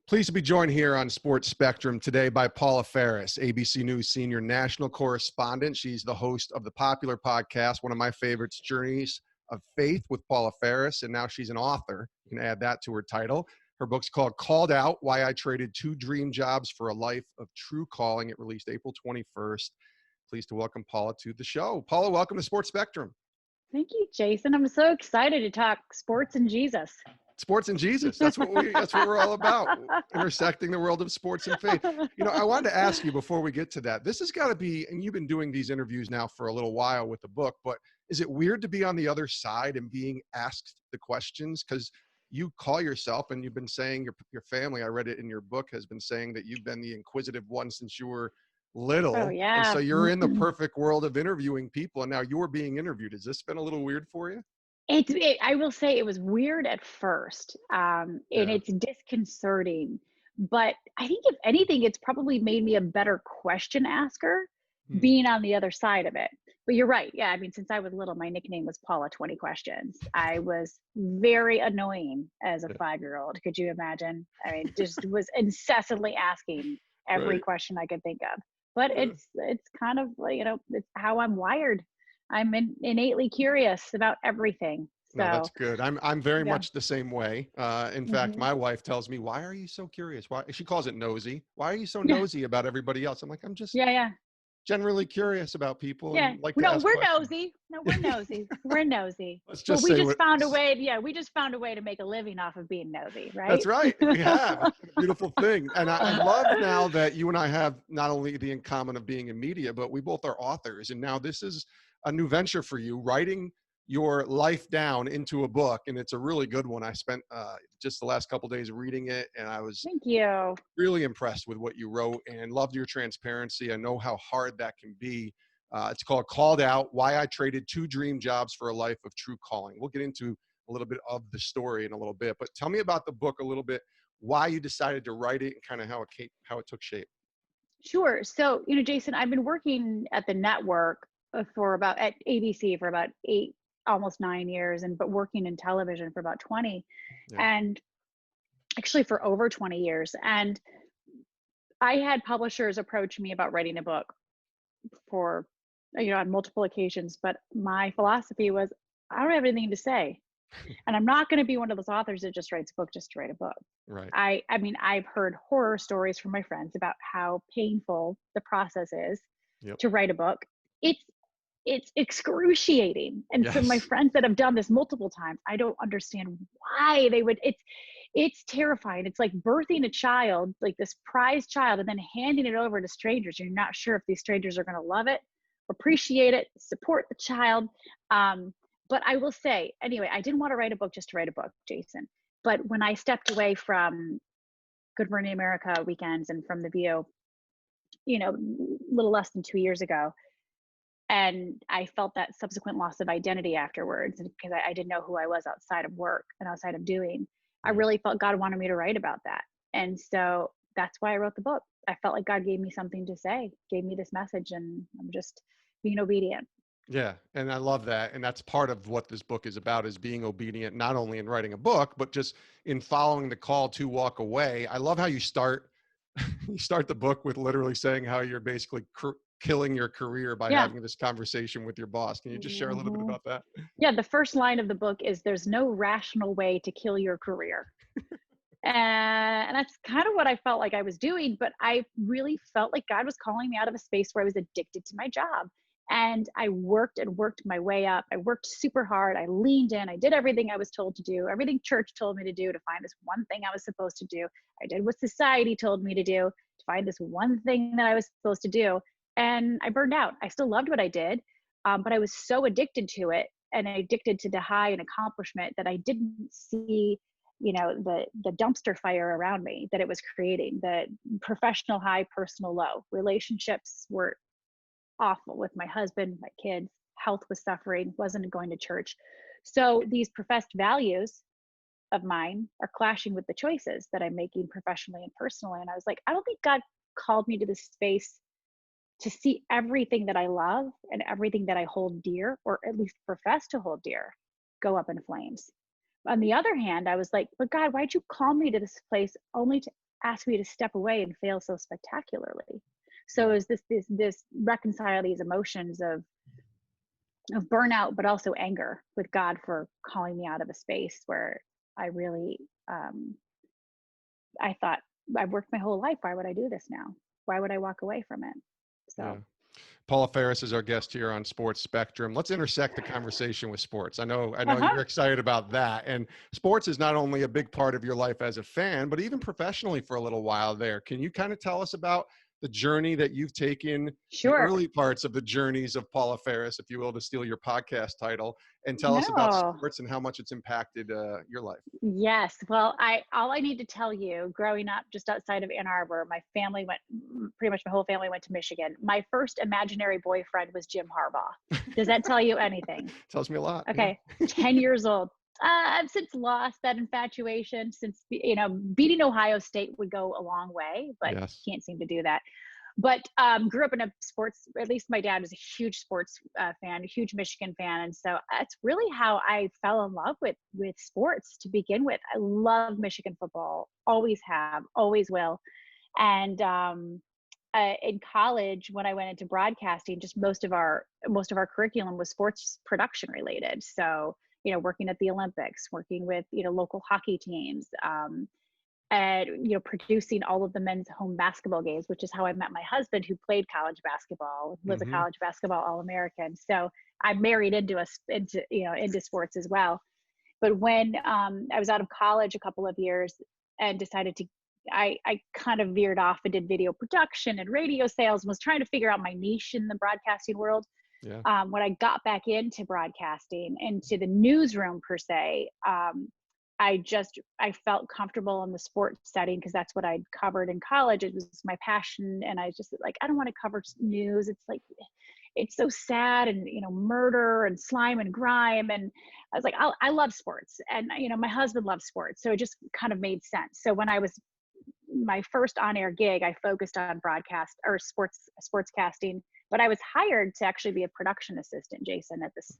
Pleased to be joined here on Sports Spectrum today by Paula Faris, ABC News senior national correspondent. She's the host of the popular podcast, one of my favorites, Journeys of Faith with Paula Faris, and now she's an author. You can add that to her title. Her book's called Called Out, Why I Traded Two Dream Jobs for a Life of True Calling. It released April 21st. Pleased to welcome Paula to the show. Paula, welcome to Sports Spectrum. Thank you, Jason. I'm so excited to talk sports and Jesus. Sports and Jesus. That's what we're all about. Intersecting the world of sports and faith. You know, I wanted to ask you before we get to that, this has got to be, and you've been doing these interviews now for a little while with the book, but is it weird to be on the other side and being asked the questions? Because you call yourself, and you've been saying your family, I read it in your book, has been saying that you've been the inquisitive one since you were little. Oh, yeah. And so you're in the perfect world of interviewing people, and now you're being interviewed. Has this been a little weird for you? I will say it was weird at first, and it's disconcerting. But I think if anything, it's probably made me a better question asker being on the other side of it. But you're right. Yeah, I mean, since I was little, my nickname was Paula 20 Questions. I was very annoying as a 5-year-old. Could you imagine? I mean, just was incessantly asking every question I could think of. But it's kind of, you know, it's how I'm wired. I'm innately curious about everything. So, no, that's good. I'm very much the same way. In fact, my wife tells me, "Why are you so curious?" Why, she calls it nosy. Why are you so nosy about everybody else? I'm like, I'm just generally curious about people. Yeah. And like No, to we're questions. nosy. No, we're nosy. We're nosy. Let's But just we say just found a way. Yeah, we just found a way to make a living off of being nosy, right? That's right. We have. It's a beautiful thing. And I love now that you and I have not only the in common of being in media, but we both are authors. And now this is a new venture for you, writing your life down into a book. And it's a really good one. I spent just the last couple of days reading it, and I was Thank you. really impressed with what you wrote and loved your transparency. I know how hard that can be. It's called Called Out, Why I Traded Two Dream Jobs for a Life of True Calling. We'll get into a little bit of the story in a little bit, but tell me about the book a little bit, why you decided to write it and kind of how it took shape. Sure. So, you know, Jason, I've been working at the network at ABC for about 8, almost 9 years, but working in television for about 20, and actually for over 20 years. And I had publishers approach me about writing a book for, you know, on multiple occasions, but my philosophy was, I don't have anything to say. And I'm not going to be one of those authors that just writes a book just to write a book. Right. I mean, I've heard horror stories from my friends about how painful the process is to write a book. It's excruciating. And so my friends that have done this multiple times, I don't understand why they would. It's terrifying. It's like birthing a child, like this prized child, and then handing it over to strangers. You're not sure if these strangers are going to love it, appreciate it, support the child. But I will say, anyway, I didn't want to write a book just to write a book, Jason. But when I stepped away from Good Morning America weekends and from The View, you know, a little less than 2 years ago, and I felt that subsequent loss of identity afterwards, because I didn't know who I was outside of work and outside of doing, I really felt God wanted me to write about that. And so that's why I wrote the book. I felt like God gave me something to say, gave me this message, and I'm just being obedient. Yeah. And I love that. And that's part of what this book is about, is being obedient, not only in writing a book, but just in following the call to walk away. I love how you start the book with literally saying how you're basically killing your career by having this conversation with your boss. Can you just share a little bit about that? Yeah. The first line of the book is, there's no rational way to kill your career. And that's kind of what I felt like I was doing, but I really felt like God was calling me out of a space where I was addicted to my job. And I worked my way up. I worked super hard. I leaned in. I did everything I was told to do, everything church told me to do to find this one thing I was supposed to do. I did what society told me to do to find this one thing that I was supposed to do. And I burned out. I still loved what I did, but I was so addicted to it and addicted to the high and accomplishment that I didn't see, you know, the dumpster fire around me that it was creating, the professional high, personal low. Relationships were awful with my husband, my kids, health was suffering, wasn't going to church. So these professed values of mine are clashing with the choices that I'm making professionally and personally. And I was like, I don't think God called me to this space to see everything that I love and everything that I hold dear, or at least profess to hold dear, go up in flames. On the other hand, I was like, but God, why'd you call me to this place only to ask me to step away and fail so spectacularly? So is this reconcile these emotions of burnout, but also anger with God for calling me out of a space where I really, I thought, I've worked my whole life. Why would I do this now? Why would I walk away from it? Yeah. So, Paula Faris is our guest here on Sports Spectrum. Let's intersect the conversation with sports. I know uh-huh. you're excited about that. And sports is not only a big part of your life as a fan, but even professionally for a little while there. Can you kind of tell us about the journey that you've taken, the Sure. early parts of the journeys of Paula Faris, if you will, to steal your podcast title, and tell us about No. sports and how much it's impacted your life? Yes. Well, all I need to tell you, growing up just outside of Ann Arbor, my family went, pretty much my whole family went to Michigan. My first imaginary boyfriend was Jim Harbaugh. Does that tell you anything? Tells me a lot. Yeah. Okay, 10 years old. I've since lost that infatuation, since, beating Ohio State would go a long way, but Yes. can't seem to do that. But grew up in a sports, at least my dad was a huge sports fan, a huge Michigan fan. And so that's really how I fell in love with sports to begin with. I love Michigan football, always have, always will. And in college, when I went into broadcasting, just most of our curriculum was sports production related. So, working at the Olympics, working with, local hockey teams, and, producing all of the men's home basketball games, which is how I met my husband, who played college basketball, was a Mm-hmm. college basketball All-American. So I married into sports as well. But when I was out of college a couple of years and decided to, I kind of veered off and did video production and radio sales and was trying to figure out my niche in the broadcasting world. Yeah. When I got back into broadcasting, into the newsroom per se, I felt comfortable in the sports setting because that's what I'd covered in college. It was my passion. And I just like, I don't want to cover news. It's like, it's so sad and, murder and slime and grime. And I was like, I love sports. And, my husband loves sports. So it just kind of made sense. So when I was my first on-air gig, I focused on broadcast or sportscasting, but I was hired to actually be a production assistant, Jason, at this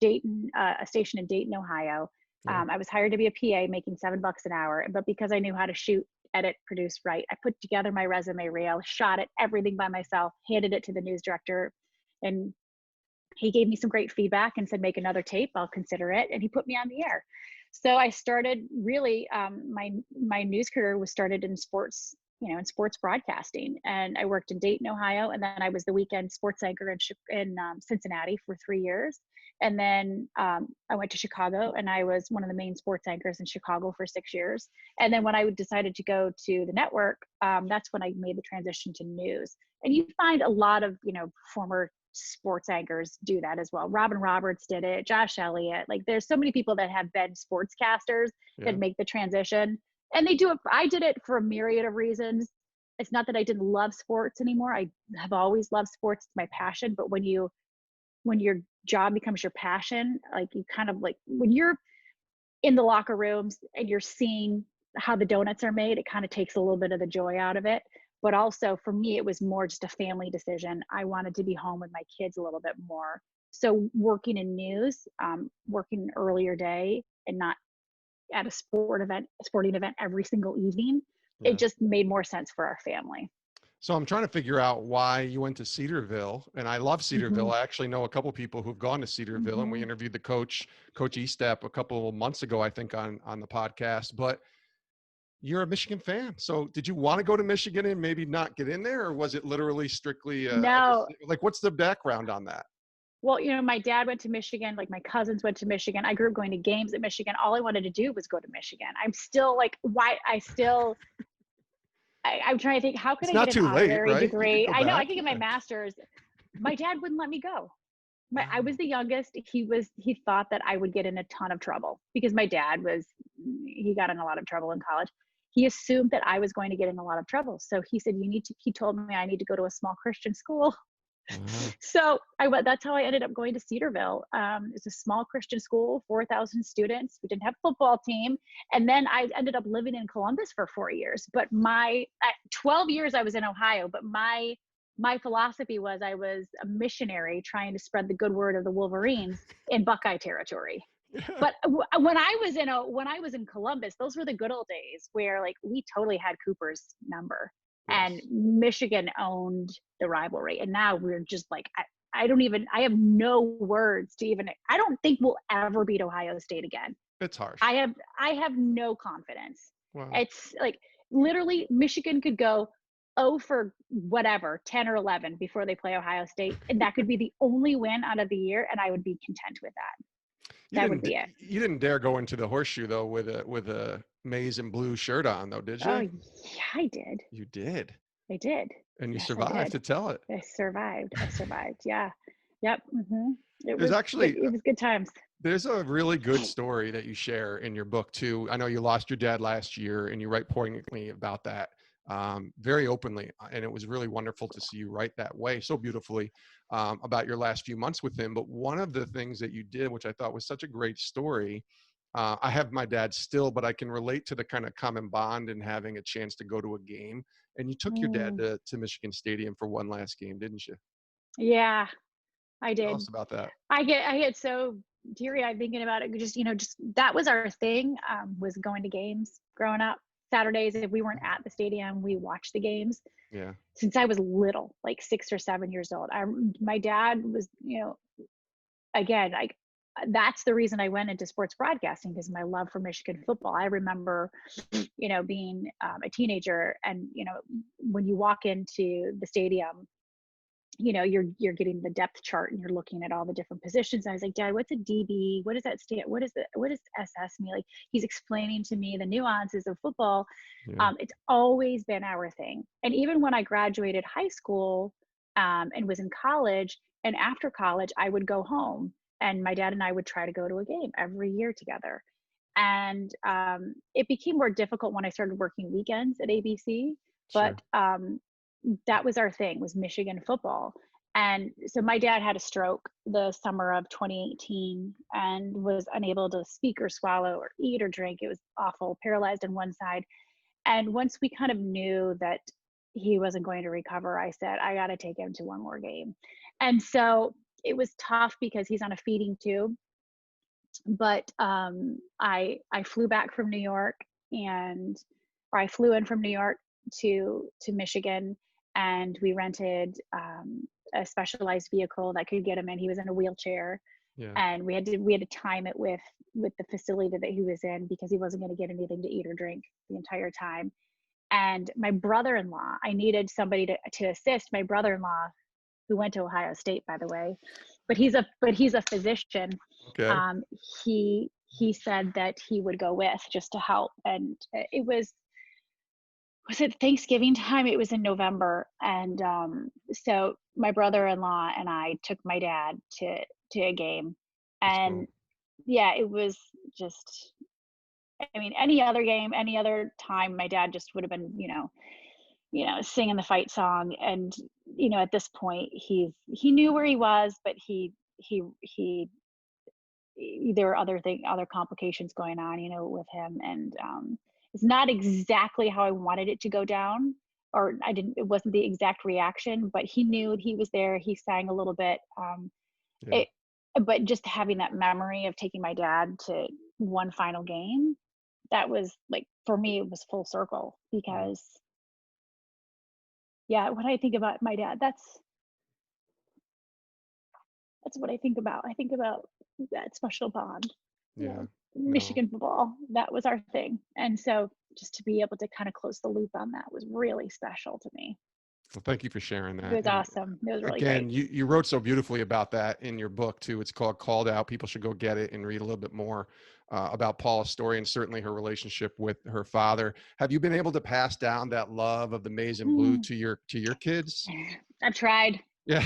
a station in Dayton, Ohio. Yeah. I was hired to be a PA making $7 an hour, but because I knew how to shoot, edit, produce, write, I put together my resume reel, shot it, everything by myself, handed it to the news director, and he gave me some great feedback and said, make another tape, I'll consider it. And he put me on the air. So I started really, my news career was started in sports, in sports broadcasting. And I worked in Dayton, Ohio. And then I was the weekend sports anchor in Cincinnati for 3 years. And then I went to Chicago and I was one of the main sports anchors in Chicago for 6 years. And then when I decided to go to the network, that's when I made the transition to news. And you find a lot of, former sports anchors do that as well. Robin Roberts did it, Josh Elliott. Like there's so many people that have been sportscasters that make the transition. And they do it. I did it for a myriad of reasons. It's not that I didn't love sports anymore. I have always loved sports. It's my passion. But when your job becomes your passion, like you kind of like when you're in the locker rooms and you're seeing how the donuts are made, it kind of takes a little bit of the joy out of it. But also for me, it was more just a family decision. I wanted to be home with my kids a little bit more. So working in news, working earlier day and not at a sporting event every single evening, it just made more sense for our family. So I'm trying to figure out why you went to Cedarville, and I love Cedarville. I actually know a couple people who've gone to Cedarville, and we interviewed the coach Estep, a couple of months ago, I think, on the podcast. But you're a Michigan fan, so did you want to go to Michigan and maybe not get in there, or was it literally strictly No. like what's the background on that? Well, my dad went to Michigan, like my cousins went to Michigan. I grew up going to games at Michigan. All I wanted to do was go to Michigan. I'm still like, I'm trying to think, how could I get an honorary degree? I know I could get my master's. My dad wouldn't let me go. I was the youngest. He thought that I would get in a ton of trouble because my dad he got in a lot of trouble in college. He assumed that I was going to get in a lot of trouble. So he said, he told me I need to go to a small Christian school. So that's how I ended up going to Cedarville. It's a small Christian school, 4,000 students. We didn't have a football team. And then I ended up living in Columbus for 4 years. But 12 years I was in Ohio, but my philosophy was I was a missionary trying to spread the good word of the Wolverines in Buckeye territory. But when I was in Columbus, those were the good old days where like we totally had Cooper's number, and Yes. Michigan owned the rivalry. And now we're just like, I have no words to even, I don't think we'll ever beat Ohio State again. It's harsh. I have no confidence. Wow. It's like literally Michigan could go for whatever, 10 or 11 before they play Ohio State. And that could be the only win out of the year. And I would be content with that. That would be it. You didn't dare go into the horseshoe though with a maize and blue shirt on though, did Oh, you? yeah, I did. You did. I did. And you Yes, I survived to did. tell it. I survived. Yeah. Yep. It There's was actually it was good times. there's a really good story that you share in your book too. I know you lost your dad last year and you write poignantly about that, very openly. And it was really wonderful to see you write that way so beautifully about your last few months with him. But one of the things that you did, which I thought was such a great story, I have my dad still, but I can relate to the kind of common bond and having a chance to go to a game. And you took your dad Mm, to Michigan Stadium for one last game, didn't you? yeah, I Tell did. us about that. I get so teary-eyed thinking about it. Just that was our thing, was going to games growing up. Saturdays, if we weren't at the stadium, we watched the games Yeah. since I was little, like 6 or 7 years old. My dad was, again, like that's the reason I went into sports broadcasting, because my love for Michigan football. I remember, being a teenager, and when you walk into the stadium, you're getting the depth chart and you're looking at all the different positions. I was like, Dad, what's a DB? What does that stand? What does SS mean? Like, he's explaining to me the nuances of football. Yeah. It's always been our thing. And even when I graduated high school, and was in college, and after college, I would go home and my dad and I would try to go to a game every year together. And it became more difficult when I started working weekends at ABC. But Sure. that was our thing, was Michigan football. And so my dad had a stroke the summer of 2018 and was unable to speak or swallow or eat or drink. It was awful, paralyzed on one side. And once we kind of knew that he wasn't going to recover, I said, I got to take him to one more game. And so it was tough because he's on a feeding tube. But I flew back from New York, and or I flew in from New York to Michigan, and we rented a specialized vehicle that could get him in. He was in a wheelchair, Yeah. and we had to time it with the facility that he was in, because he wasn't going to get anything to eat or drink the entire time. And my brother-in-law, I needed somebody to assist my brother-in-law, who went to Ohio State, by the way, but he's a physician. Okay. um, he said that he would go with, just to help. And it was it Thanksgiving time? It was in November. And so my brother-in-law and I took my dad to a game. That's And cool. yeah, it was just, I mean, any other game, any other time, my dad just would have been, singing the fight song. And at this point, he knew where he was, but he there were other complications going on, with him. And it's not exactly how I wanted it to go down, or it wasn't the exact reaction, but he knew he was there. He sang a little bit. Yeah. It, but just having that memory of taking my dad to one final game, that was like, for me, it was full circle. Yeah. Because yeah, when I think about my dad, that's what I think about. I think about that special bond. Yeah. No. Michigan football, that was our thing. And so just to be able to kind of close the loop on that was really special to me. Well, thank you for sharing It that. was And awesome. It was really again, great. you wrote so beautifully about that in your book too. It's called Called Out. People should go get it and read a little bit more about Paula's story, and certainly her relationship with her father. Have you been able to pass down that love of the maize and blue Mm. to your kids? I've tried. Yeah.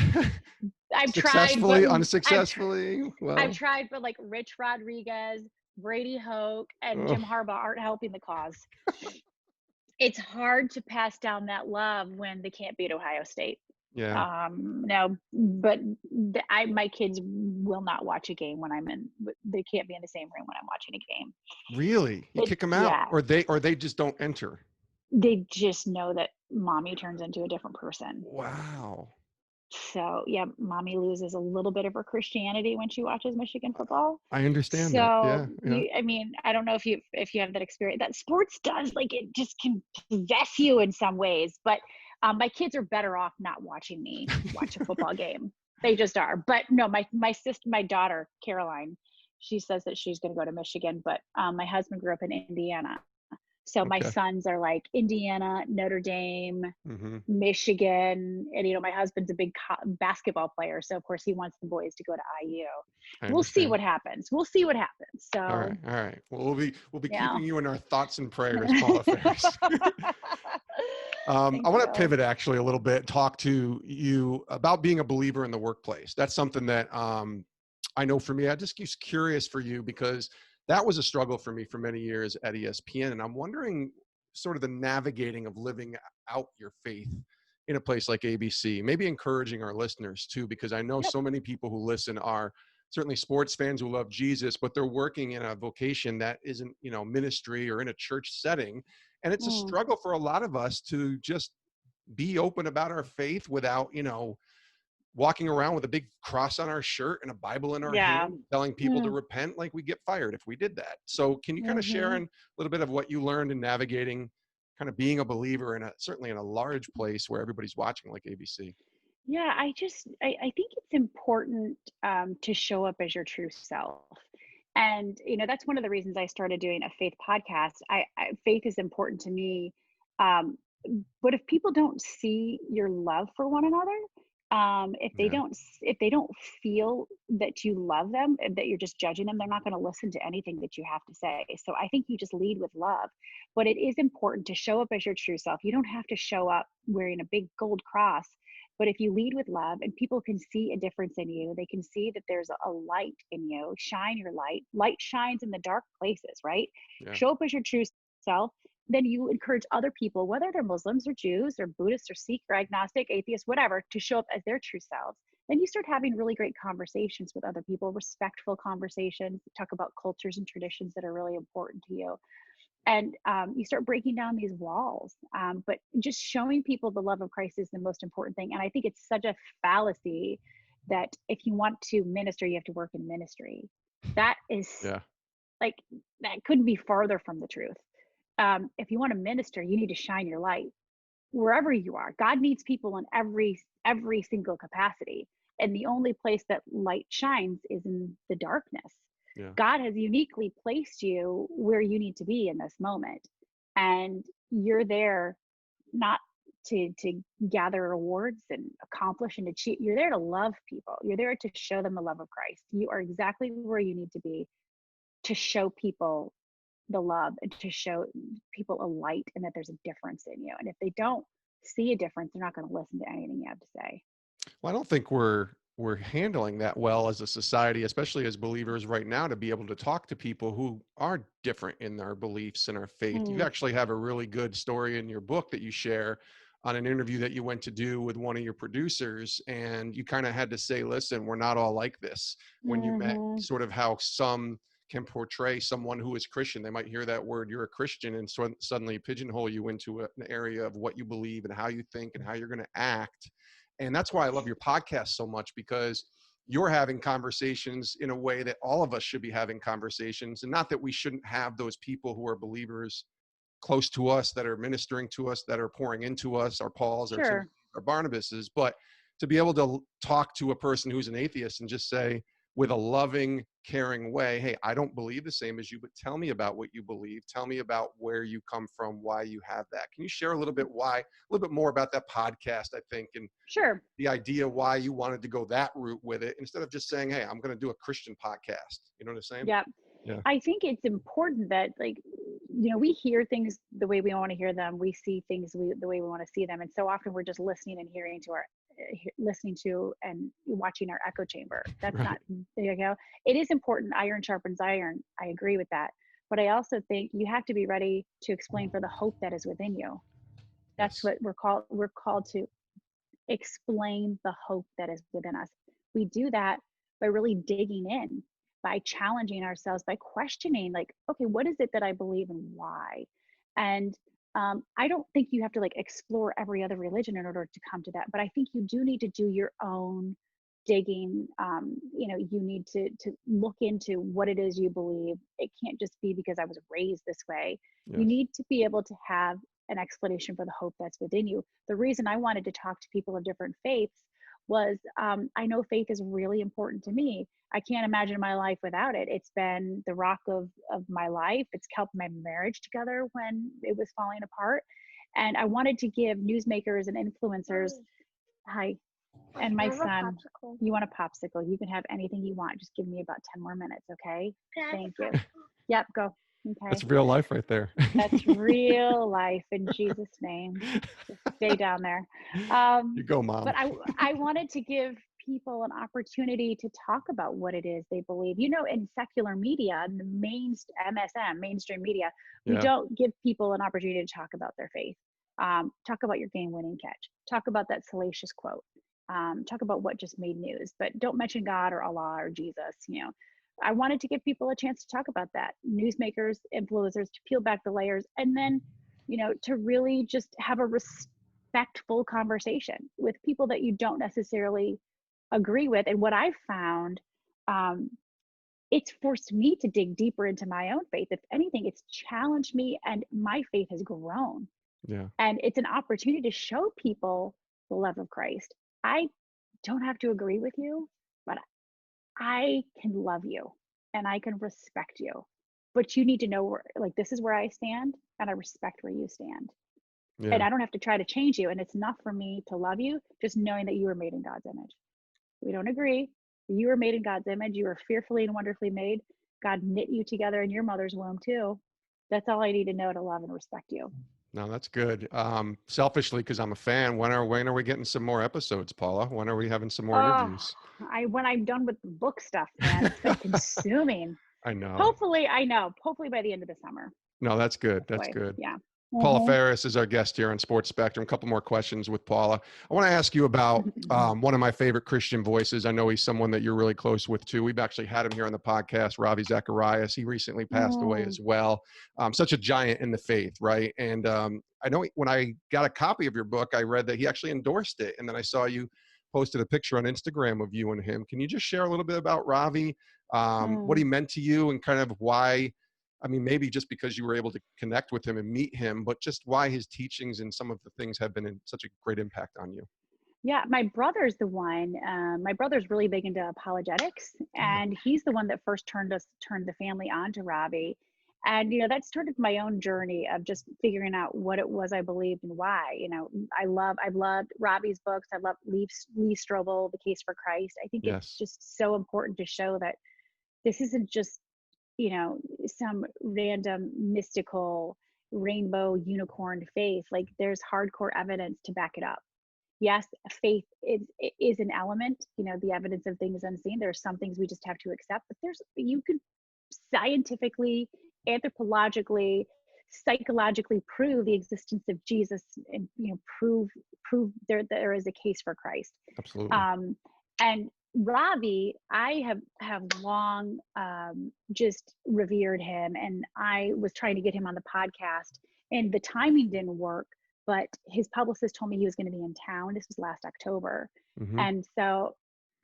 I've tried, but Successfully, unsuccessfully. I've Well, tried, but like Rich Rodriguez, Brady Hoke, and oh, Jim Harbaugh aren't helping the cause. It's hard to pass down that love when they can't beat Ohio State. yeah. No, but my kids will not watch a game when they can't be in the same room when I'm watching a game. Really? You kick them out, Yeah, or they just don't enter. they just know that mommy turns into a different person. Wow. So yeah, mommy loses a little bit of her Christianity when she watches Michigan football. I understand that. So Yeah, yeah. I mean, I don't know if you have that experience. That sports does, like, it just can possess you in some ways. But my kids are better off not watching me watch a football game. They just are. But no, my daughter Caroline, she says that she's going to go to Michigan. But my husband grew up in Indiana, so my Okay. sons are like Indiana, Notre Dame, Hmm. Michigan, and my husband's a big basketball player, so of course he wants the boys to go to IU. I We'll see understand. what happens. We'll see what happens. All So right, all right. Well, we'll be yeah. keeping you in our thoughts and prayers, Paula Faris. I Thank want to you. pivot actually a little bit, talk to you about being a believer in the workplace. That's something that I know for me, I just was curious for you because that was a struggle for me for many years at ESPN. And I'm wondering sort of the navigating of living out your faith in a place like ABC, maybe encouraging our listeners too, because I know Yep. so many people who listen are certainly sports fans who love Jesus, but they're working in a vocation that isn't, ministry or in a church setting. And it's a Mm, struggle for a lot of us to just be open about our faith without, walking around with a big cross on our shirt and a Bible in our yeah. hand, telling people to Mm, repent. Like, we get fired if we did that. So can you kind of share hmm a little bit of what you learned in navigating kind of being a believer certainly in a large place where everybody's watching like ABC? Yeah, I think it's important to show up as your true self. And that's one of the reasons I started doing a faith podcast. Faith is important to me. Um, but if people don't see your love for one another, Yeah. if they don't feel that you love them and that you're just judging them, they're not going to listen to anything that you have to say. So I think you just lead with love. But it is important to show up as your true self. You don't have to show up wearing a big gold cross, but if you lead with love and people can see a difference in you, they can see that there's a light in you. Shine your light. Light shines in the dark places, right? Yeah. Show up as your true self. Then you encourage other people, whether they're Muslims or Jews or Buddhists or Sikh or agnostic, atheist, whatever, to show up as their true selves. Then you start having really great conversations with other people, respectful conversations, talk about cultures and traditions that are really important to you. And you start breaking down these walls. But just showing people the love of Christ is the most important thing. And I think it's such a fallacy that if you want to minister, you have to work in ministry. That is Yeah. like, that couldn't be farther from the truth. If you want to minister, you need to shine your light wherever you are. God needs people in every single capacity. And the only place that light shines is in the darkness. Yeah. God has uniquely placed you where you need to be in this moment. And you're there not to gather awards and accomplish and achieve. You're there to love people. You're there to show them the love of Christ. You are exactly where you need to be to show people the love and to show people a light and that there's a difference in you. And if they don't see a difference, they're not going to listen to anything you have to say. Well, I don't think we're handling that well as a society, especially as believers right now, to be able to talk to people who are different in their beliefs and our faith. You Mm, actually have a really good story in your book that you share on an interview that you went to do with one of your producers, and you kind of had to say, listen, we're not all like this. When you met mm-hmm. sort of how some can portray someone who is Christian, they might hear that word, you're a Christian, and so suddenly pigeonhole you into an area of what you believe and how you think and how you're going to act. And that's why I love your podcast so much, because you're having conversations in a way that all of us should be having conversations. And not that we shouldn't have those people who are believers close to us, that are ministering to us, that are pouring into us, our Pauls, our Tim, Sure. our Barnabases, but to be able to talk to a person who's an atheist and just say, with a loving, caring way, hey, I don't believe the same as you, but tell me about what you believe. Tell me about where you come from, why you have that. Can you share a little bit more about that podcast, I think, and Sure. the idea why you wanted to go that route with it instead of just saying, hey, I'm going to do a Christian podcast. You know what I'm saying? Yeah. Yeah. I think it's important that, like, we hear things the way we want to hear them. We see things the way we want to see them. And so often we're just listening and hearing to listening to and watching our echo chamber. That's Right. not, it is important. Iron sharpens iron. I agree with that. But I also think you have to be ready to explain for the hope that is within you. That's Yes. what we're called to explain the hope that is within us. We do that by really digging in, by challenging ourselves, by questioning, like, okay, what is it that I believe and why? And I don't think you have to like explore every other religion in order to come to that, but I think you do need to do your own digging. You need to look into what it is you believe. It can't just be because I was raised this way. You Yes. need to be able to have an explanation for the hope that's within you. The reason I wanted to talk to people of different faiths was I know faith is really important to me. I can't imagine my life without it. It's been the rock of my life. It's helped my marriage together when it was falling apart. And I wanted to give newsmakers and influencers, hi, and my son, you want a popsicle? You can have anything you want. Just give me about 10 more minutes, okay? Thank you. Yep, go. Okay. That's real life right there. That's real life in Jesus' name. Just stay down there. You go, Mom. But I wanted to give people an opportunity to talk about what it is they believe. In secular media, in the mainstream media, we don't give people an opportunity to talk about their faith. Talk about your game-winning catch. Talk about that salacious quote. Talk about what just made news, but don't mention God or Allah or Jesus. I wanted to give people a chance to talk about that. Newsmakers, influencers, to peel back the layers, and then, to really just have a respectful conversation with people that you don't necessarily agree with. And what I've found, it's forced me to dig deeper into my own faith. If anything, it's challenged me, and my faith has grown. Yeah. And it's an opportunity to show people the love of Christ. I don't have to agree with you, but I can love you and I can respect you. But you need to know this is where I stand, and I respect where you stand. Yeah. And I don't have to try to change you. And it's enough for me to love you, just knowing that you were made in God's image. We don't agree. You were made in God's image. You were fearfully and wonderfully made. God knit you together in your mother's womb too. That's all I need to know to love and respect you. No, that's good. Selfishly, because I'm a fan, when are we getting some more episodes, Paula? When are we having some more interviews? When I'm done with the book stuff, man, it's been consuming. I know. Hopefully by the end of the summer. No, that's good. That's good. Yeah. Paula Faris is our guest here on Sports Spectrum. A couple more questions with Paula. I want to ask you about one of my favorite Christian voices. I know he's someone that you're really close with too. We've actually had him here on the podcast, Ravi Zacharias. He recently passed away as well. Such a giant in the faith, right? And I know when I got a copy of your book, I read that he actually endorsed it. And then I saw you posted a picture on Instagram of you and him. Can you just share a little bit about Ravi, what he meant to you, and kind of why? I mean, maybe just because you were able to connect with him and meet him, but just why his teachings and some of the things have been in such a great impact on you. Yeah, my brother's the one. My brother's really big into apologetics, and he's the one that first turned the family on to Ravi. And that started my own journey of just figuring out what it was I believed and why. I've loved Ravi's books. I love Lee Strobel, The Case for Christ. I think it's just so important to show that this isn't just some random mystical rainbow unicorn faith. Like, there's hardcore evidence to back it up. Yes, faith is an element, the evidence of things unseen. There are some things we just have to accept, but you can scientifically, anthropologically, psychologically prove the existence of Jesus, and prove there is a case for Christ. Absolutely. And Ravi, I have long just revered him, and I was trying to get him on the podcast, and the timing didn't work. But his publicist told me he was going to be in town. This was last October, and so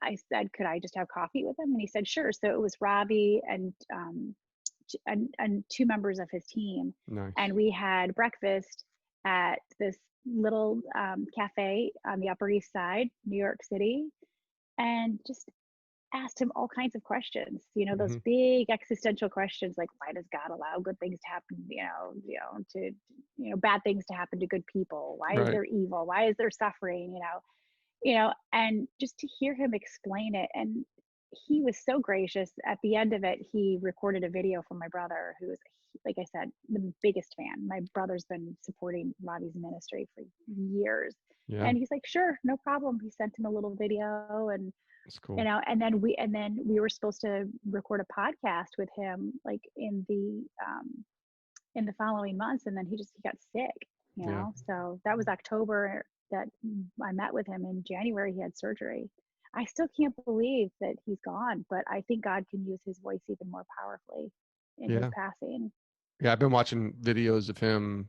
I said, "Could I just have coffee with him?" And he said, "Sure." So it was Ravi and two members of his team, and we had breakfast at this little cafe on the Upper East Side, New York City, and just asked him all kinds of questions, those big existential questions, like, why does God allow good things to happen, to bad things to happen to good people? Why is there evil? Why is there suffering? And just to hear him explain it. And he was so gracious. At the end of it, he recorded a video for my brother, who is, like I said, the biggest fan. My brother's been supporting Ravi's ministry for years. Yeah. And he's like, "Sure, no problem." He sent him a little video, and that's cool. And then we were supposed to record a podcast with him, like in the following months, and then he got sick, So that was October that I met with him. In January, he had surgery. I still can't believe that he's gone, but I think God can use his voice even more powerfully in his passing. Yeah, I've been watching videos of him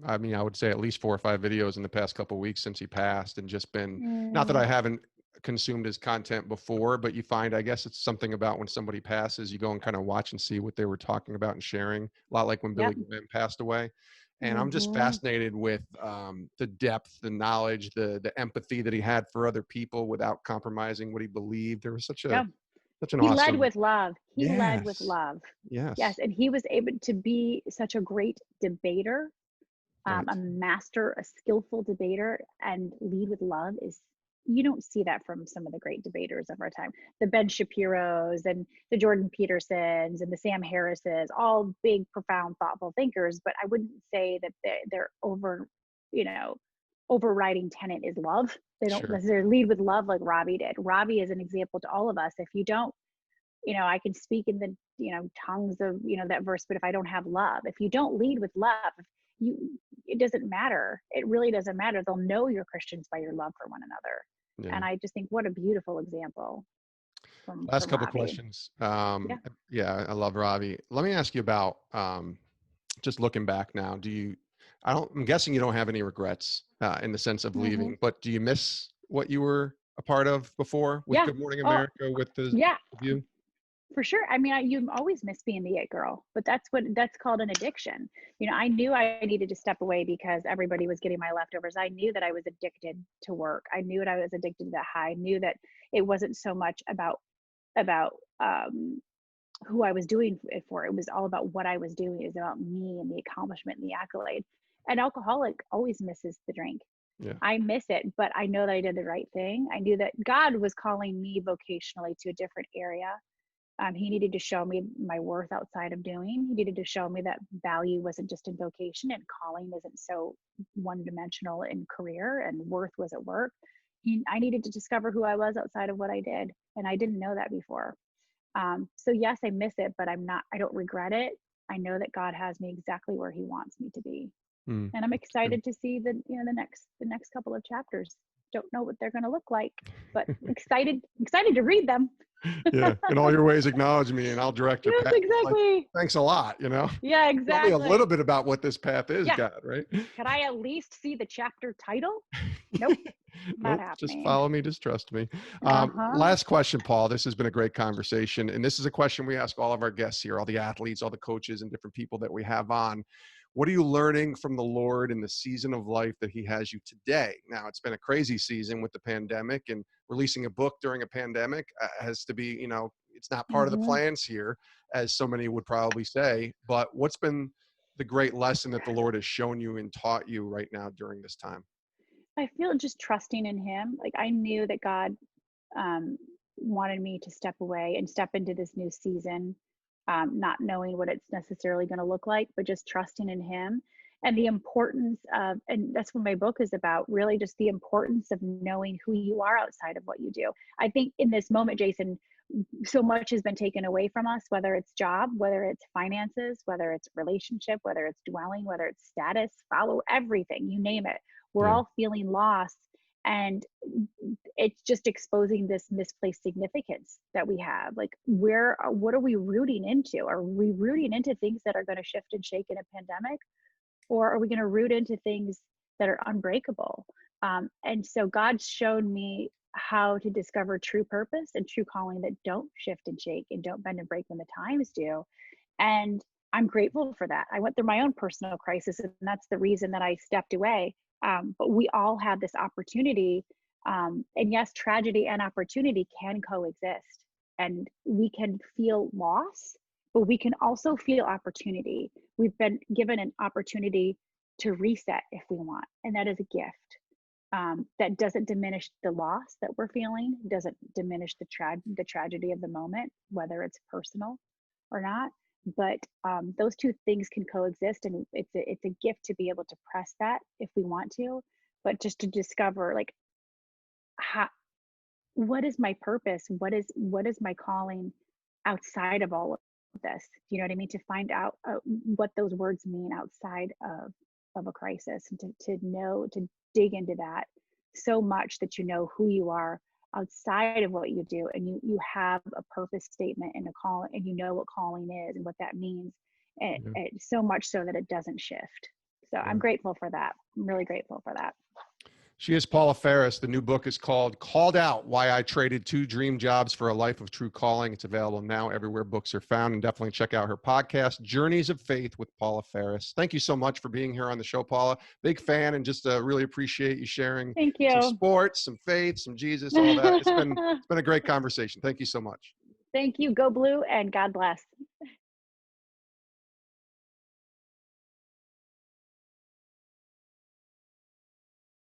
I mean, I would say at least 4 or 5 videos in the past couple of weeks since he passed, and just been, not that Mm, I haven't consumed his content before, but you find, I guess it's something about when somebody passes, you go and kind of watch and see what they were talking about and sharing. A lot like when yep. Billy Graham passed away. And I'm just Hmm. fascinated with the depth, the knowledge, the empathy that he had for other people without compromising what he believed. There was Yeah. such an He led awesome. with love. He led with Yes. love. Yes. Yes. And he was able to be such a great debater, a Right. master, a skillful debater, and lead with love is, you don't see that from some of the great debaters of our time. The Ben Shapiro's and the Jordan Petersons and the Sam Harris's, all big, profound, thoughtful thinkers. But I wouldn't say that they're over, you know, overriding tenet is love. They don't Sure. necessarily lead with love like Ravi did. Ravi is an example to all of us. If you don't, I can speak in the, tongues of, that verse, but if I don't have love, if you don't lead with love, you, it doesn't matter. It really doesn't matter. They'll know you're Christians by your love for one another. Yeah. And I just think what a beautiful example Last from couple of Ravi. questions. Yeah. Yeah, I love Ravi. Let me ask you about just looking back now. I'm guessing you don't have any regrets in the sense of Hmm. leaving, but do you miss what you were a part of before with Yeah. Good Morning Oh, America, with the yeah. View? For sure. I mean, you always miss being the it girl, but that's called an addiction. I knew I needed to step away because everybody was getting my leftovers. I knew that I was addicted to work. I knew that I was addicted to that high. I knew that it wasn't so much about who I was doing it for. It was all about what I was doing. It was about me and the accomplishment and the accolade. An alcoholic always misses the drink. Yeah. I miss it, but I know that I did the right thing. I knew that God was calling me vocationally to a different area. He needed to show me my worth outside of doing. He needed to show me that value wasn't just in vocation, and calling isn't so one dimensional in career, and worth was at work. I needed to discover who I was outside of what I did. And I didn't know that before. So yes, I miss it, but I don't regret it. I know that God has me exactly where he wants me to be. Mm. And I'm Good. excited to see the next couple of chapters. Don't know what they're going to look like, but excited to read them. Yeah. In all your ways, acknowledge me and I'll direct your Yes, path. Like, exactly. thanks a lot. Yeah, Tell me a little exactly. bit about what this path is, Yeah. God, right? Could I at least see the chapter title? Nope, not Nope, just happening. follow me, just trust me. Uh-huh. Last question, Paul. This has been a great conversation. And this is a question we ask all of our guests here, all the athletes, all the coaches, and different people that we have on. What are you learning from the Lord in the season of life that he has you today? Now, it's been a crazy season with the pandemic, and releasing a book during a pandemic has to be, it's not part of the Hmm. plans here, as so many would probably say. But what's been the great lesson that the Lord has shown you and taught you right now during this time? I feel just trusting in him. Like I knew that God um, wanted me to step away and step into this new season, not knowing what it's necessarily going to look like, but just trusting in him. And the importance of, and that's what my book is about, really just the importance of knowing who you are outside of what you do. I think in this moment, Jason, so much has been taken away from us, whether it's job, whether it's finances, whether it's relationship, whether it's dwelling, whether it's status, follow, everything, you name it. We're Yeah. all feeling lost. And it's just exposing this misplaced significance that we have. Like, what are we rooting into? Are we rooting into things that are going to shift and shake in a pandemic? Or are we going to root into things that are unbreakable? And so God's shown me how to discover true purpose and true calling that don't shift and shake and don't bend and break when the times do. And I'm grateful for that. I went through my own personal crisis, and that's the reason that I stepped away. But we all have this opportunity. And yes, tragedy and opportunity can coexist. And we can feel loss, but we can also feel opportunity. We've been given an opportunity to reset if we want, and that is a gift. That doesn't diminish the loss that we're feeling, doesn't diminish the tragedy of the moment, whether it's personal or not. But those two things can coexist, and it's a gift to be able to press that if we want to, but just to discover, like, how, what is my purpose, what is my calling outside of all of this, you know what I mean, to find out what those words mean outside of a crisis, and to know, to dig into that so much that you know who you are outside of what you do, and you have a purpose statement and a call, and you know what calling is and what that means, and Yeah. so much so that it doesn't shift. So I'm grateful for that. I'm really grateful for that. She is Paula Faris. The new book is called Called Out, Why I Traded 2 Dream Jobs for a Life of True Calling. It's available now everywhere books are found, and definitely check out her podcast, Journeys of Faith with Paula Faris. Thank you so much for being here on the show, Paula. Big fan, and just really appreciate you sharing Thank you. some sports, some faith, some Jesus, all that. It's been a great conversation. Thank you so much. Thank you. Go Blue, and God bless.